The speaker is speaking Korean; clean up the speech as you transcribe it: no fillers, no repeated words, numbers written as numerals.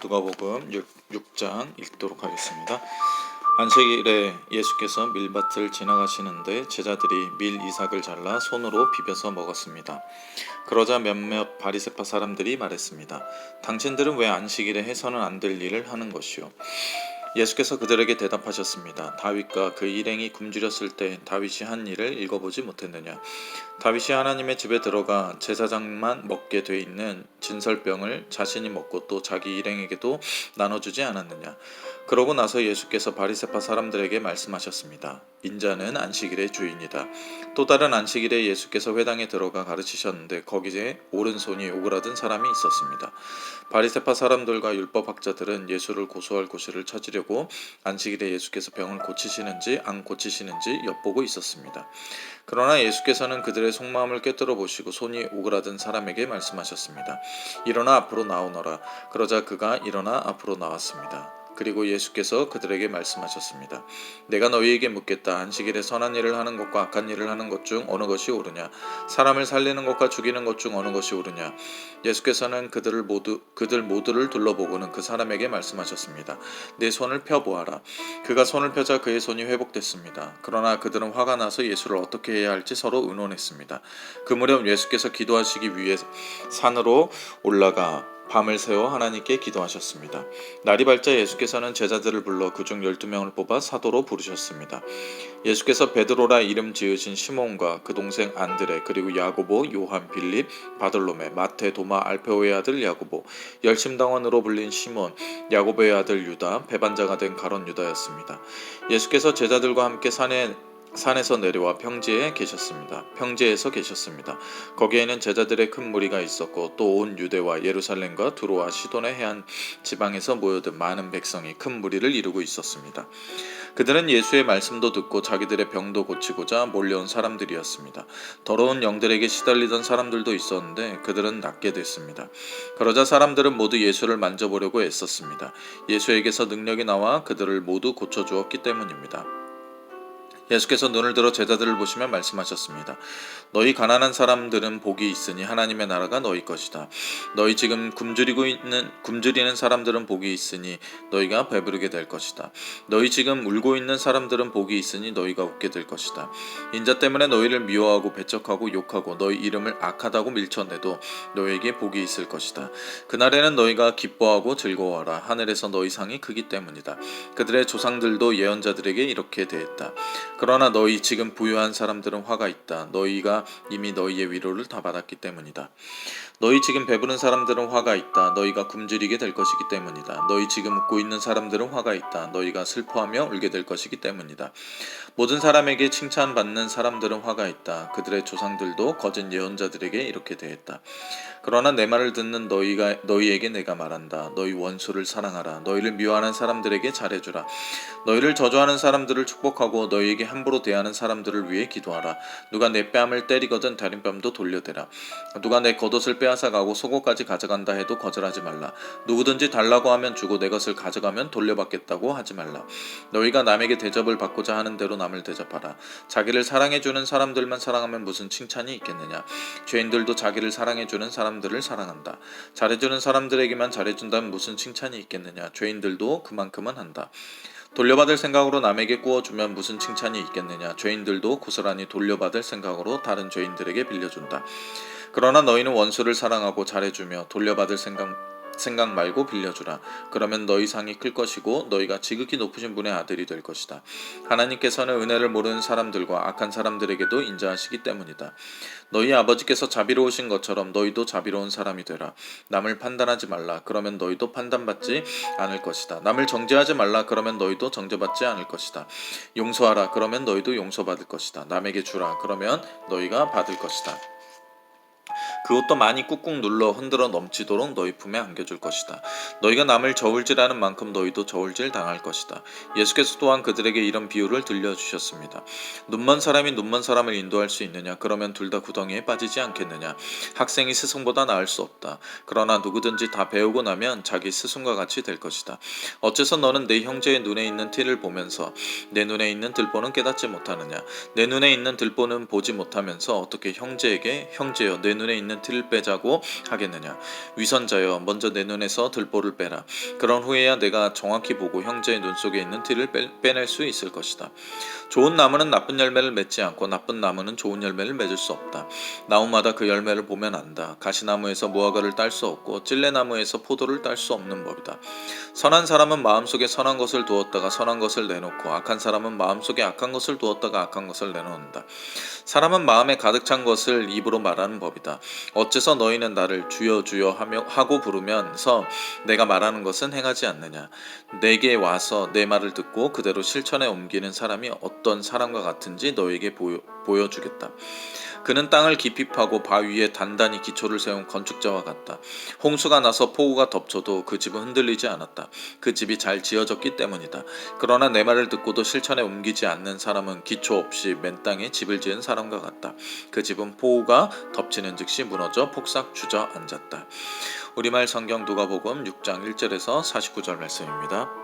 누가복음 6장 읽도록 하겠습니다. 안식일에 예수께서 밀밭을 지나가시는데 제자들이 밀 이삭을 잘라 손으로 비벼서 먹었습니다. 그러자 몇몇 바리새파 사람들이 말했습니다. 당신들은 왜 안식일에 해서는 안 될 일을 하는 것이요? 예수께서 그들에게 대답하셨습니다. 다윗과 그 일행이 굶주렸을 때 다윗이 한 일을 읽어보지 못했느냐? 다윗이 하나님의 집에 들어가 제사장만 먹게 돼 있는 진설병을 자신이 먹고 또 자기 일행에게도 나눠주지 않았느냐? 그러고 나서 예수께서 바리새파 사람들에게 말씀하셨습니다. 인자는 안식일의 주인이다. 또 다른 안식일에 예수께서 회당에 들어가 가르치셨는데 거기에 오른손이 오그라든 사람이 있었습니다. 바리새파 사람들과 율법학자들은 예수를 고소할 곳을 찾으려고 안식일에 예수께서 병을 고치시는지 안 고치시는지 엿보고 있었습니다. 그러나 예수께서는 그들의 속마음을 꿰뚫어 보시고 손이 오그라든 사람에게 말씀하셨습니다. 일어나 앞으로 나오너라. 그러자 그가 일어나 앞으로 나왔습니다. 그리고 예수께서 그들에게 말씀하셨습니다. 내가 너희에게 묻겠다. 안식일에 선한 일을 하는 것과 악한 일을 하는 것 중 어느 것이 옳으냐? 사람을 살리는 것과 죽이는 것 중 어느 것이 옳으냐? 예수께서는 그들 모두를 둘러보고는 그 사람에게 말씀하셨습니다. 내 손을 펴보아라. 그가 손을 펴자 그의 손이 회복됐습니다. 그러나 그들은 화가 나서 예수를 어떻게 해야 할지 서로 의논했습니다. 그 무렵 예수께서 기도하시기 위해 산으로 올라가 밤을 새워 하나님께 기도하셨습니다. 날이 밝자 예수께서는 제자들을 불러 그중 12명을 뽑아 사도로 부르셨습니다. 예수께서 베드로라 이름 지으신 시몬과 그 동생 안드레 그리고 야고보, 요한, 빌립, 바돌로메, 마태, 도마, 알페오의 아들 야고보, 열심당원으로 불린 시몬, 야고보의 아들 유다, 배반자가 된 가롯 유다였습니다. 예수께서 제자들과 함께 산에서 내려와 평지에서 계셨습니다. 거기에는 제자들의 큰 무리가 있었고 또 온 유대와 예루살렘과 두로와 시돈의 해안 지방에서 모여든 많은 백성이 큰 무리를 이루고 있었습니다. 그들은 예수의 말씀도 듣고 자기들의 병도 고치고자 몰려온 사람들이었습니다. 더러운 영들에게 시달리던 사람들도 있었는데 그들은 낫게 됐습니다. 그러자 사람들은 모두 예수를 만져보려고 애썼습니다. 예수에게서 능력이 나와 그들을 모두 고쳐주었기 때문입니다. 예수께서 눈을 들어 제자들을 보시며 말씀하셨습니다. 너희 가난한 사람들은 복이 있으니 하나님의 나라가 너희 것이다. 너희 지금 굶주리는 사람들은 복이 있으니 너희가 배부르게 될 것이다. 너희 지금 울고 있는 사람들은 복이 있으니 너희가 웃게 될 것이다. 인자 때문에 너희를 미워하고 배척하고 욕하고 너희 이름을 악하다고 밀쳐내도 너희에게 복이 있을 것이다. 그날에는 너희가 기뻐하고 즐거워하라. 하늘에서 너희 상이 크기 때문이다. 그들의 조상들도 예언자들에게 이렇게 대했다. 그러나 너희 지금 부유한 사람들은 화가 있다. 너희가 이미 너희의 위로를 다 받았기 때문이다. 너희 지금 배부른 사람들은 화가 있다. 너희가 굶주리게 될 것이기 때문이다. 너희 지금 웃고 있는 사람들은 화가 있다. 너희가 슬퍼하며 울게 될 것이기 때문이다. 모든 사람에게 칭찬받는 사람들은 화가 있다. 그들의 조상들도 거짓 예언자들에게 이렇게 대했다. 그러나 내 말을 듣는 너희에게 내가 말한다. 너희 원수를 사랑하라. 너희를 미워하는 사람들에게 잘해주라. 너희를 저주하는 사람들을 축복하고 너희에게 함부로 대하는 사람들을 위해 기도하라. 누가 내 뺨을 때리거든 다른 뺨도 돌려대라. 누가 내 겉옷을 빼앗아가고 속옷까지 가져간다 해도 거절하지 말라. 누구든지 달라고 하면 주고 내 것을 가져가면 돌려받겠다고 하지 말라. 너희가 남에게 대접을 받고자 하는 대로 남을 대접하라. 자기를 사랑해주는 사람들만 사랑하면 무슨 칭찬이 있겠느냐. 죄인들도 자기를 사랑해주는 사람들을 사랑한다. 잘해주는 사람들에게만 잘해준다면 무슨 칭찬이 있겠느냐. 죄인들도 그만큼은 한다. 돌려받을 생각으로 남에게 구워주면 무슨 칭찬이 있겠느냐. 죄인들도 고스란히 돌려받을 생각으로 다른 죄인들에게 빌려준다. 그러나 너희는 원수를 사랑하고 잘해주며 돌려받을 생각 말고 빌려주라. 그러면 너희 상이 클 것이고 너희가 지극히 높으신 분의 아들이 될 것이다. 하나님께서는 은혜를 모르는 사람들과 악한 사람들에게도 인자하시기 때문이다. 너희 아버지께서 자비로우신 것처럼 너희도 자비로운 사람이 되라. 남을 판단하지 말라. 그러면 너희도 판단받지 않을 것이다. 남을 정죄하지 말라. 그러면 너희도 정죄받지 않을 것이다. 용서하라. 그러면 너희도 용서받을 것이다. 남에게 주라. 그러면 너희가 받을 것이다. 그것도 많이 꾹꾹 눌러 흔들어 넘치도록 너희 품에 안겨줄 것이다. 너희가 남을 저울질하는 만큼 너희도 저울질 당할 것이다. 예수께서 또한 그들에게 이런 비유를 들려주셨습니다. 눈먼 사람이 눈먼 사람을 인도할 수 있느냐? 그러면 둘 다 구덩이에 빠지지 않겠느냐? 학생이 스승보다 나을 수 없다. 그러나 누구든지 다 배우고 나면 자기 스승과 같이 될 것이다. 어째서 너는 내 형제의 눈에 있는 티를 보면서 내 눈에 있는 들보는 깨닫지 못하느냐? 내 눈에 있는 들보는 보지 못하면서 어떻게 형제에게 형제여 내 눈에 있는 있는 티를 빼자고 하겠느냐. 위선자여, 먼저 내 눈에서 들보를 빼라. 그런 후에야 내가 정확히 보고 형제의 눈 속에 있는 티를 빼낼 수 있을 것이다. 좋은 나무는 나쁜 열매를 맺지 않고 나쁜 나무는 좋은 열매를 맺을 수 없다. 나무마다 그 열매를 보면 안다. 가시나무에서 무화과를 딸 수 없고 찔레나무에서 포도를 딸 수 없는 법이다. 선한 사람은 마음속에 선한 것을 두었다가 선한 것을 내놓고 악한 사람은 마음속에 악한 것을 두었다가 악한 것을 내놓는다. 사람은 마음에 가득 찬 것을 입으로 말하는 법이다. 어째서 너희는 나를 주여 주여 하고 부르면서 내가 말하는 것은 행하지 않느냐. 내게 와서 내 말을 듣고 그대로 실천에 옮기는 사람이 어떤 사람과 같은지 너에게 보여주겠다. 그는 땅을 깊이 파고 바위에 단단히 기초를 세운 건축자와 같다. 홍수가 나서 폭우가 덮쳐도 그 집은 흔들리지 않았다. 그 집이 잘 지어졌기 때문이다. 그러나 내 말을 듣고도 실천에 옮기지 않는 사람은 기초 없이 맨 땅에 집을 지은 사람과 같다. 그 집은 폭우가 덮치는 즉시 무너져 폭삭 주저앉았다. 우리말 성경 누가복음 6장 1절에서 49절 말씀입니다.